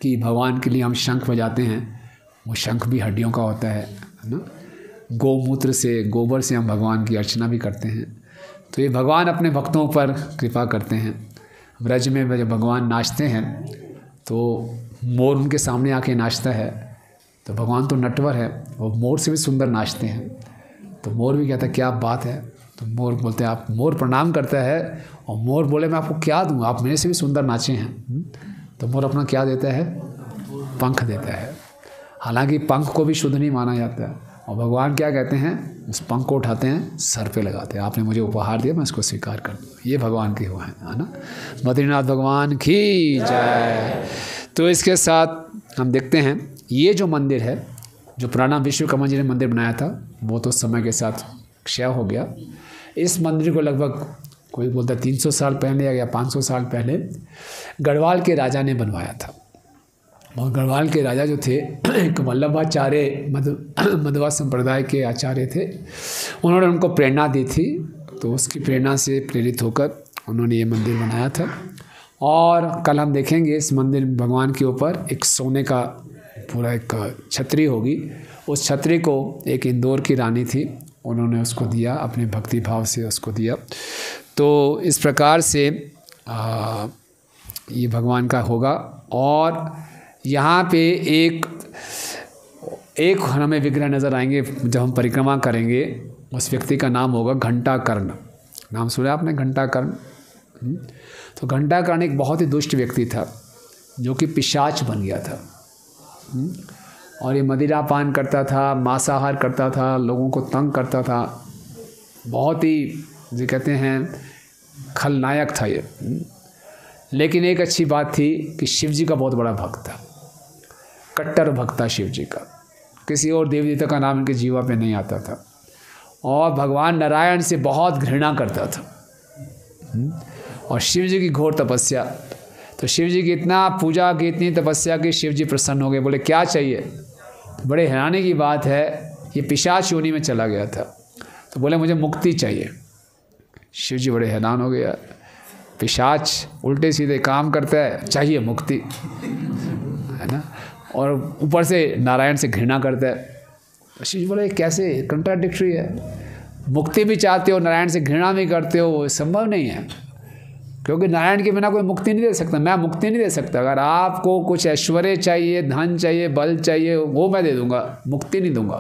कि भगवान के लिए हम शंख बजाते हैं, वो शंख भी हड्डियों का होता है ना। गौमूत्र से, गोबर से हम भगवान की अर्चना भी करते हैं। तो ये भगवान अपने भक्तों पर कृपा करते हैं। ब्रज में जब भगवान नाचते हैं तो मोर उनके सामने आके नाचता है, तो भगवान तो नटवर है, वो मोर से भी सुंदर नाचते हैं। तो मोर भी कहता है क्या बात है, तो मोर बोलते हैं आप, मोर प्रणाम करता है और मोर बोले मैं आपको क्या दूँ, आप मेरे से भी सुंदर नाचे हैं। तो मोर अपना क्या देता है, पंख देता है। हालांकि पंख को भी शुद्ध नहीं माना जाता है, और भगवान क्या कहते हैं, उस पंख को उठाते हैं, सर पे लगाते हैं, आपने मुझे उपहार दिया, मैं इसको स्वीकार कर दूँ। ये भगवान के हुआ है ना। बद्रीनाथ भगवान की जय। तो इसके साथ हम देखते हैं ये जो मंदिर है, जो पुराना विश्वकर्मा जी ने मंदिर बनाया था, वो तो समय के साथ क्षय हो गया। इस मंदिर को लगभग कोई बोलता है 300 साल पहले या 500 साल पहले गढ़वाल के राजा ने बनवाया था। और गढ़वाल के राजा जो थे एक वल्लभाचार्य मध्वा संप्रदाय के आचार्य थे, उन्होंने उनको प्रेरणा दी थी। तो उसकी प्रेरणा से प्रेरित होकर उन्होंने ये मंदिर बनाया था। और कल हम देखेंगे इस मंदिर भगवान के ऊपर एक सोने का पूरा एक छतरी होगी। उस छतरी को एक इंदौर की रानी थी, उन्होंने उसको दिया, अपने भक्ति भाव से उसको दिया। तो इस प्रकार से ये भगवान का होगा। और यहाँ पे एक हमें विग्रह नज़र आएंगे जब हम परिक्रमा करेंगे। उस व्यक्ति का नाम होगा घंटाकर्ण। नाम सुना आपने, घंटाकर्ण? तो घंटाकर्ण एक बहुत ही दुष्ट व्यक्ति था, जो कि पिशाच बन गया था। और ये मदिरा पान करता था, मांसाहार करता था, लोगों को तंग करता था, बहुत ही जो कहते हैं खलनायक था ये। लेकिन एक अच्छी बात थी कि शिव जी का बहुत बड़ा भक्त था, कट्टर भक्त था शिव जी का। किसी और देवी देवता का नाम इनके जीवा पे नहीं आता था। और भगवान नारायण से बहुत घृणा करता था। और शिव जी की घोर तपस्या, तो शिव जी की इतना पूजा की, इतनी तपस्या की, शिव जी प्रसन्न हो गए, बोले क्या चाहिए। बड़े हैरानी की बात है, ये पिशाच योनि में चला गया था, तो बोले मुझे मुक्ति चाहिए। शिव जी बड़े हैरान हो गया, पिशाच उल्टे सीधे काम करता है, चाहिए मुक्ति, है ना। और ऊपर से नारायण से घृणा करता है। शिव जी बोले कैसे, कंट्राडिक्टरी है, मुक्ति भी चाहते हो, नारायण से घृणा भी करते हो, वो संभव नहीं है। क्योंकि नारायण के बिना कोई मुक्ति नहीं दे सकता, मैं मुक्ति नहीं दे सकता। अगर आपको कुछ ऐश्वर्य चाहिए, धन चाहिए, बल चाहिए, वो मैं दे दूंगा, मुक्ति नहीं दूंगा।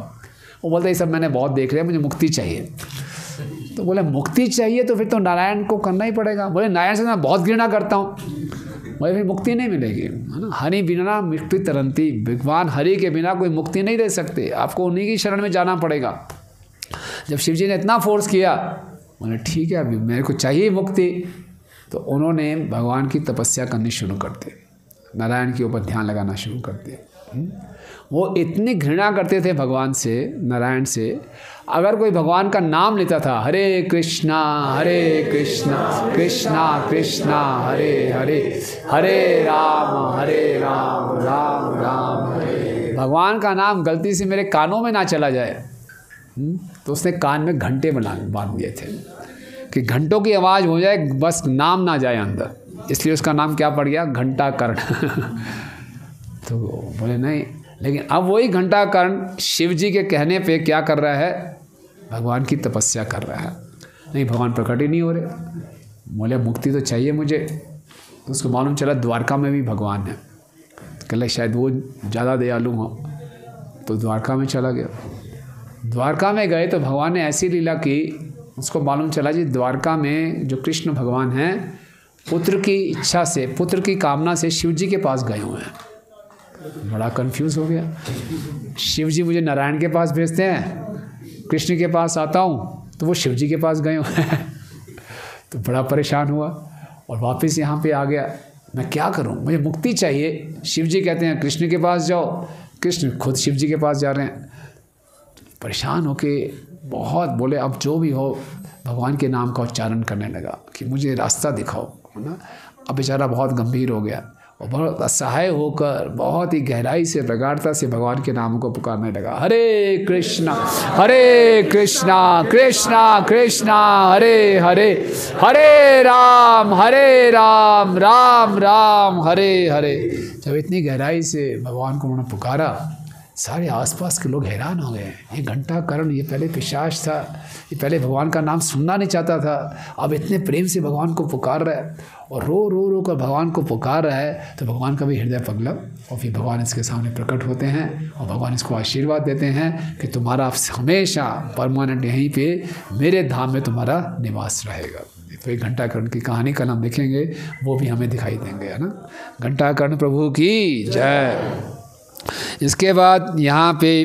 वो बोलते ये सब मैंने बहुत देख लिया, मुझे मुक्ति चाहिए। तो बोले मुक्ति चाहिए तो फिर तो नारायण को करना ही पड़ेगा। बोले नारायण से मैं बहुत घृणा करता हूँ, बोले फिर मुक्ति नहीं मिलेगी, है ना। हरि बिना मुक्ति तरंती, भगवान हरि के बिना कोई मुक्ति नहीं दे सकते, आपको उन्हीं की शरण में जाना पड़ेगा। जब शिव जी ने इतना फोर्स किया, बोले ठीक है अभी मेरे को चाहिए मुक्ति, तो उन्होंने भगवान की तपस्या करनी शुरू कर दी, नारायण के ऊपर ध्यान लगाना शुरू कर दिया। वो इतनी घृणा करते थे भगवान से, नारायण से, अगर कोई भगवान का नाम लेता था, हरे कृष्णा कृष्णा कृष्णा हरे हरे, हरे राम राम राम हरे, भगवान का नाम गलती से मेरे कानों में ना चला जाए, तो उसने कान में घंटे बांध दिए थे कि घंटों की आवाज़ हो जाए, बस नाम ना जाए अंदर। इसलिए उसका नाम क्या पड़ गया, घंटाकर्ण। तो बोले नहीं, लेकिन अब वही घंटाकर्ण शिव जी के कहने पे क्या कर रहा है, भगवान की तपस्या कर रहा है। नहीं, भगवान प्रकट ही नहीं हो रहे। बोले मुक्ति तो चाहिए मुझे। तो उसको मालूम चला द्वारका में भी भगवान है, तो कहले शायद वो ज़्यादा दयालु हो, तो द्वारका में चला गया। द्वारका में गए तो भगवान ने ऐसी लीला की, उसको मालूम चला जी द्वारका में जो कृष्ण भगवान हैं, पुत्र की इच्छा से, पुत्र की कामना से शिव जी के पास गए हुए हैं। बड़ा कंफ्यूज हो गया, शिव जी मुझे नारायण के पास भेजते हैं, कृष्ण के पास आता हूँ तो वो शिव जी के पास गए हुए हैं। तो बड़ा परेशान हुआ और वापस यहाँ पे आ गया, मैं क्या करूँ, मुझे मुक्ति चाहिए। शिव जी कहते हैं कृष्ण के पास जाओ, कृष्ण खुद शिव जी के पास जा रहे हैं। परेशान होके बहुत बोले अब जो भी हो, भगवान के नाम का उच्चारण करने लगा कि मुझे रास्ता दिखाओ, है ना। अब बेचारा बहुत गंभीर हो गया, और बहुत असहाय होकर बहुत ही गहराई से प्रगाढ़ता से भगवान के नाम को पुकारने लगा, हरे कृष्णा कृष्णा कृष्णा हरे हरे, हरे राम राम राम हरे हरे। जब इतनी गहराई से भगवान को उन्होंने पुकारा, सारे आसपास के लोग हैरान हो गए। ये घंटाकर्ण, ये पहले पिशाच था, ये पहले भगवान का नाम सुनना नहीं चाहता था, अब इतने प्रेम से भगवान को पुकार रहा है और रो रो रो कर भगवान को पुकार रहा है। तो भगवान का भी हृदय पगला और फिर भगवान इसके सामने प्रकट होते हैं और भगवान इसको आशीर्वाद देते हैं कि तुम्हारा हमेशा परमानेंट यहीं पे मेरे धाम में तुम्हारा निवास रहेगा। तो एक घंटाकर्ण की कहानी का नाम लिखेंगे, वो भी हमें दिखाई देंगे, है ना। घंटाकर्ण प्रभु की जय। इसके बाद यहाँ पे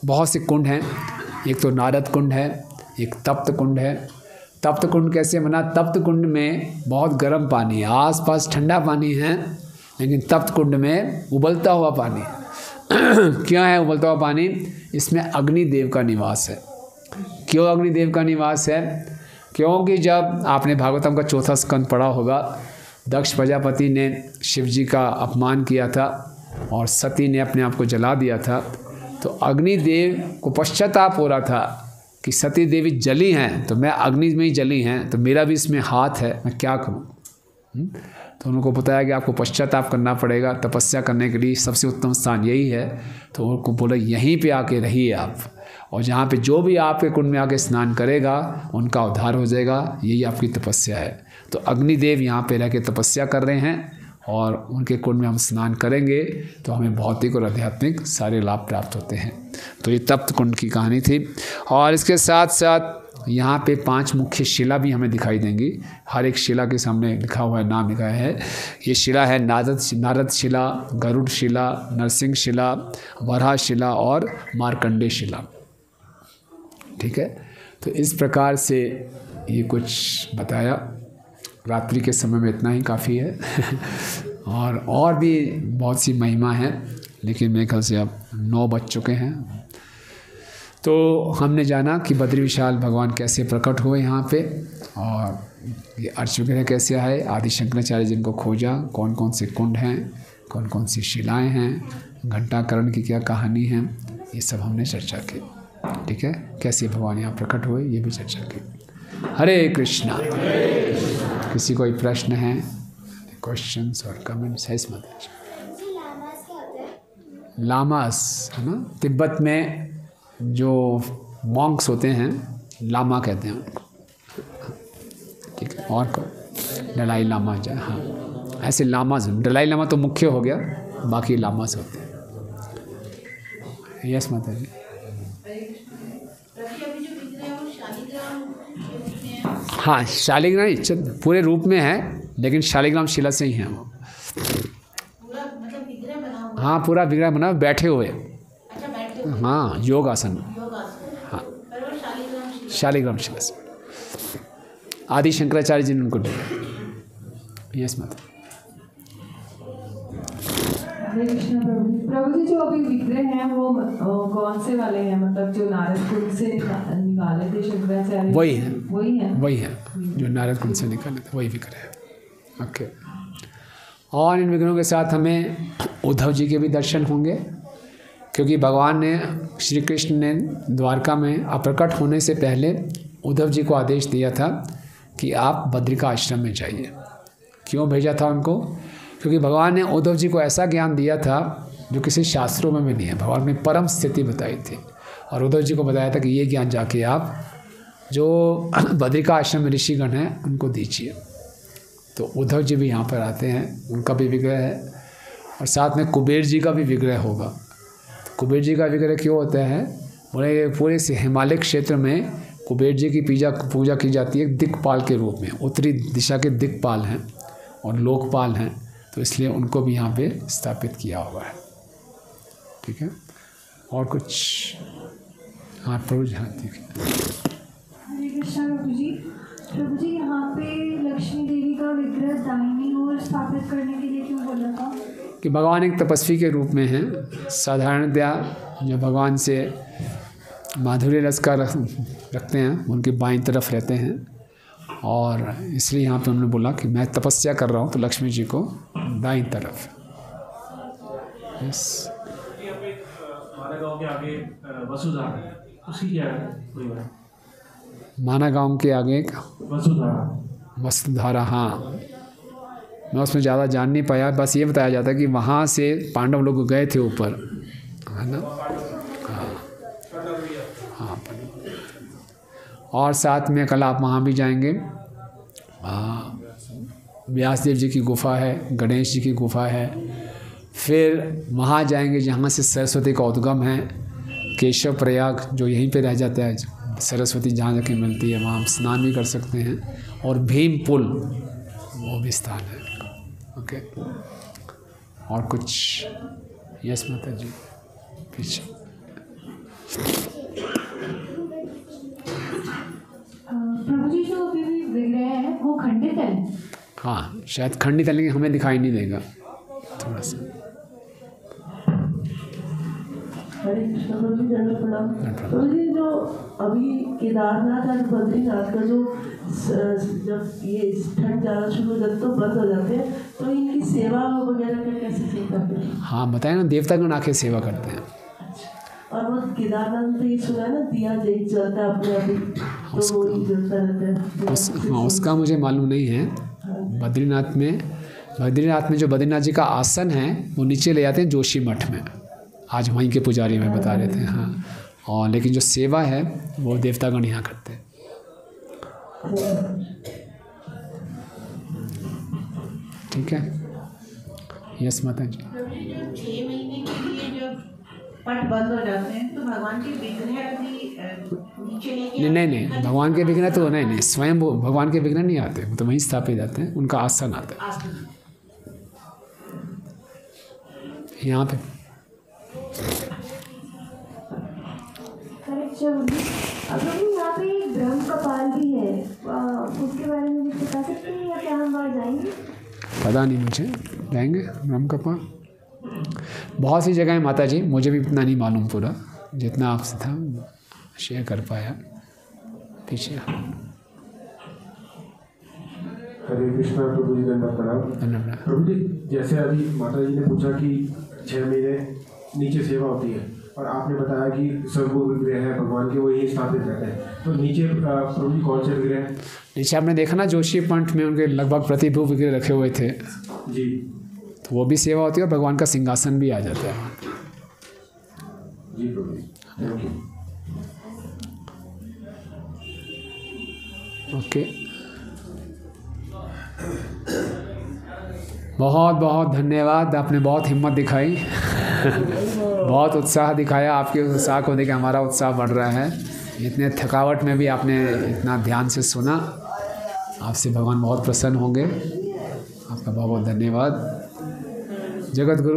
बहुत से कुंड हैं। एक तो नारद कुंड है, एक तप्त कुंड है। तप्त कुंड कैसे बना? तप्त कुंड में बहुत गर्म पानी है, आसपास ठंडा पानी है, लेकिन तप्त कुंड में उबलता हुआ पानी। क्यों है उबलता हुआ पानी? इसमें अग्निदेव का निवास है। क्यों अग्निदेव का निवास है? क्योंकि जब आपने भागवतम का 4था स्कंद पढ़ा होगा, दक्ष प्रजापति ने शिव जी का अपमान किया था और सती ने अपने आप को जला दिया था। तो अग्निदेव को पश्चाताप हो रहा था कि सती देवी जली हैं तो मैं अग्नि में ही जली हैं, तो मेरा भी इसमें हाथ है, मैं क्या करूं? तो उनको बताया कि आपको पश्चाताप करना पड़ेगा, तपस्या करने के लिए सबसे उत्तम स्थान यही है। तो उनको बोला यहीं पे आके रहिए आप, और जहाँ पे जो भी आपके कुंड में आके स्नान करेगा उनका उद्धार हो जाएगा, यही आपकी तपस्या है। तो अग्निदेव यहाँ पे रह के तपस्या कर रहे हैं और उनके कुंड में हम स्नान करेंगे तो हमें भौतिक और आध्यात्मिक सारे लाभ प्राप्त होते हैं। तो ये तप्त कुंड की कहानी थी। और इसके साथ साथ यहाँ पे 5 मुख्य शिला भी हमें दिखाई देंगी। हर एक शिला के सामने लिखा हुआ है, नाम लिखा है। ये शिला है नारद शिला, गरुड़ शिला, नरसिंह शिला, वराह शिला और मार्कंडेय शिला। ठीक है, तो इस प्रकार से ये कुछ बताया। रात्रि के समय में इतना ही काफ़ी है। और भी बहुत सी महिमा है, लेकिन मेरे ख्याल से अब 9 बज चुके हैं। तो हमने जाना कि बद्री विशाल भगवान कैसे प्रकट हुए यहाँ पे, और ये अर्चविग्रह कैसे आए, आदि शंकराचार्य जिनको खोजा, कौन कौन से कुंड हैं, कौन कौन सी शिलाएँ हैं, घंटाकर्ण की क्या कहानी है, ये सब हमने चर्चा की। ठीक है, कैसे भगवान यहाँ प्रकट हुए ये भी चर्चा की। हरे कृष्णा। किसी कोई प्रश्न है, क्वेश्चंस और कमेंट्स है इसमें? लामास है ना, तिब्बत में जो मॉन्क्स होते हैं लामा कहते हैं उनको। ठीक है, और दलाई लामा जाए, हाँ ऐसे लामास। दलाई लामा तो मुख्य हो गया, बाकी लामास होते हैं। यस माता जी। हाँ, शालिग्राम पूरे रूप में है, लेकिन शालिग्राम शिला से ही है वो। हाँ, पूरा विग्रह बना, बैठे हुए। हाँ, योग आसन। हाँ, शालिग्राम शिला से आदि शंकराचार्य जी ने उनको दिया। यस माता। प्रभु जी, जो अभी विग्रह हैं वो कौन से वाले हैं? मतलब जो नारद कुंड से निकाले थे शंकराचार्य, वही है जो नारद कुंड से निकाले थे, वही विग्रह है। ओके। और इन विग्रहों के साथ हमें उद्धव जी के भी दर्शन होंगे, क्योंकि भगवान ने, श्री कृष्ण ने द्वारका में अप्रकट होने से पहले उद्धव जी को आदेश दिया था कि आप बद्रिका आश्रम में जाइए। क्यों भेजा था उनको? क्योंकि भगवान ने उद्धव जी को ऐसा ज्ञान दिया था जो किसी शास्त्रों में भी नहीं है। भगवान ने परम स्थिति बताई थी और उद्धव जी को बताया था कि ये ज्ञान जाके आप जो बद्रिका आश्रम में ऋषिगण हैं उनको दीजिए। तो उद्धव जी भी यहाँ पर आते हैं, उनका भी विग्रह है, और साथ में कुबेर जी का भी विग्रह होगा। कुबेर जी का विग्रह क्यों होता है? बोले पूरे से हिमालय क्षेत्र में कुबेर जी की पूजा की जाती है दिक्पाल के रूप में। उत्तरी दिशा के दिक्पाल हैं और लोकपाल हैं, तो इसलिए उनको भी यहाँ पे स्थापित किया हुआ है। ठीक है, और कुछ? हाँ प्रभु जी, हाँ ठीक है। हरे कृष्णा प्रभु जी। प्रभु जी, यहाँ पे लक्ष्मी देवी का विग्रह दाहिनी ओर स्थापित करने के लिए क्यों बोला था? कि भगवान एक तपस्वी के रूप में हैं। साधारणतया जो भगवान से माधुर्य रस का रखते हैं उनकी बाईं तरफ रहते हैं, और इसलिए यहाँ पे हमने बोला कि मैं तपस्या कर रहा हूँ, तो लक्ष्मी जी को दाईं तरफ। यस। हमारे गांव के आगे वसुधारा है, उसकी क्या है कोई बात? माना गांव के आगे वसुधारा। वसुधारा, हाँ, मैं उसमें ज़्यादा जान नहीं पाया, बस ये बताया जाता है कि वहाँ से पांडव लोग गए थे ऊपर, है ना। हाँ, और साथ में कल आप वहाँ भी जाएंगे। व्यास देव जी की गुफा है, गणेश जी की गुफा है। फिर वहाँ जाएंगे जहाँ से सरस्वती का उद्गम है, केशव प्रयाग जो यहीं पे रह जाता है, सरस्वती जहाँ जाके मिलती है, वहाँ हम स्नान भी कर सकते हैं। और भीम पुल वो भी स्थान है। ओके, और कुछ? यस माता जी, पीछे। प्रभु जी जो अभी भी विग्रह है वो खंडित है? हाँ, शायद खंडित है, लेकिन हमें दिखाई नहीं देगा थोड़ा सा। हरे कृष्ण प्रभु जी, दंड प्रणाम। प्रभु जी, जो अभी केदारनाथ और बद्रीनाथ का जो जब ये ठंड ज़्यादा शुरू हो जाती तो बंद हो जाते हैं, तो इनकी सेवा वगैरह का कैसे सेवा करते हैं? हाँ, बताए ना, देवतागण आके सेवा करते हैं। और वो केदारनाथ में तो ये सुना है ना, दिया जलता है अपने अभी, तो वो ही जलता रहता है। हाँ, उसका मुझे मालूम नहीं है। बद्रीनाथ में जो बद्रीनाथ जी का आसन है वो नीचे ले जाते हैं जोशी मठ में, आज वहीं के पुजारी में बता रहे थे। हाँ, और लेकिन जो सेवा है वो देवतागण यहाँ करते हैं। ठीक है। यस माता जी। 6 महीने के लिए जब पट बंद हो जाते हैं तो भगवान के विग्रह भी नीचे लेके नहीं, भगवान के विग्रह तो नहीं, स्वयं वो भगवान के विग्रह नहीं आते, वो तो वहीं स्थापित जाते हैं, उनका आसन आता है यहाँ पे। अभी यहाँ पे एक ब्रह्म कपाल भी है, उसके बारे में मुझे बता सकते हैं या क्या हम वहाँ जाएंगे? पता नहीं मुझे, जाएंगे ब्रह्म कपाल। बहुत सी जगह है माता जी, मुझे भी इतना नहीं मालूम पूरा, जितना आपसे था शेयर कर पाया। पीछे हरे कृष्णा प्रभु जी, दंड प्रणाम। धन्यवाद। प्रभु जी, जैसे अभी माता जी ने पूछा कि 6 महीने नीचे सेवा होती है, और आपने बताया कि सर्वो विग्रह है भगवान के, वो यही स्थापित रहते हैं, तो नीचे प्रभु जी कौन से विग्रह हैं? नीचे आपने देखा ना, जोशी पंथ में उनके लगभग प्रतिभू विग्रह रखे हुए थे, जी, तो वो भी सेवा होती है और भगवान का सिंहासन भी आ जाता है। जी प्रभु जी, थैंक यू। ओके, बहुत बहुत धन्यवाद, आपने बहुत हिम्मत दिखाई बहुत उत्साह दिखाया। आपके उत्साह को देख हमारा उत्साह बढ़ रहा है। इतने थकावट में भी आपने इतना ध्यान से सुना, आपसे भगवान बहुत प्रसन्न होंगे। आपका बहुत बहुत धन्यवाद। जगत गुरु